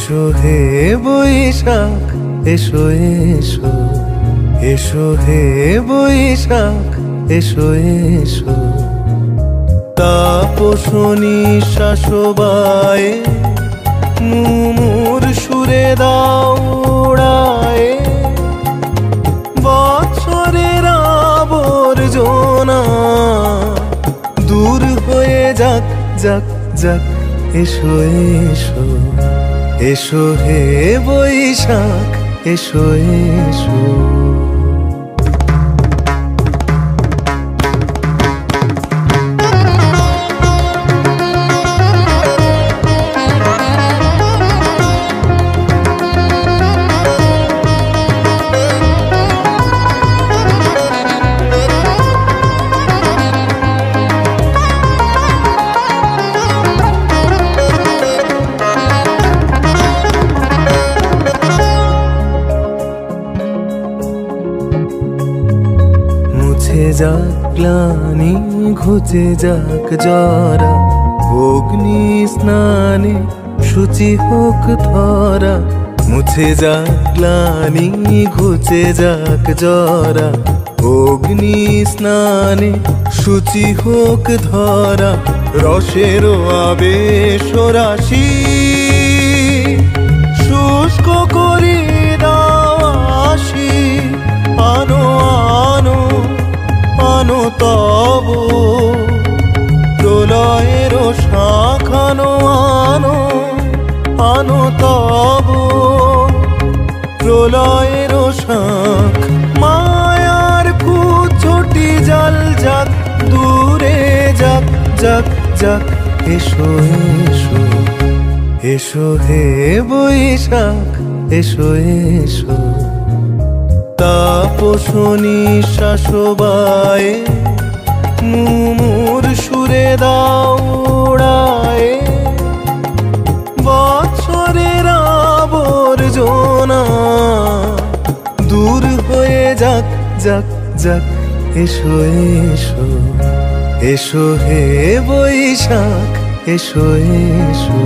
এসো হে বৈশাখ এসো এসো, এসো হে বৈশাখ এসো এসো। তাপসনী শাসবায়ে মুমুর সুরে দাও উড়ায়ে, বৎসরের আবর্জনা দূর হয়ে যাক যাক যাক। এসো এসো, এসো হে বৈশাখ এসো এসো। যাক গ্লানি ঘুচে যাক জরা, অগ্নি স্নানে শুচি হোক ধরা। মুছে যাক গ্লানি ঘুচে যাক জরা, অগ্নি স্নানে শুচি হোক ধরা। রসের আবেশ রাশি শুষ্ক করি দাও আসি, আনো আনো আনো তব প্রলয়ের শাখানো, আনো আনো তব প্রলয়ের শাখ। মায়ার কুচটি জল যাক দূরে যাক যাক যাক। এসো এসো, এসো হে বৈশাখ এসো এসো। তাপসনী শাসবায়ে মুমুর সুরে দাও উড়ায়ে, বৎসরের আবর্জনা দূর হয়ে যাক যাক যাক। এসো এসো, এসো হে বৈশাখ এসো এসো।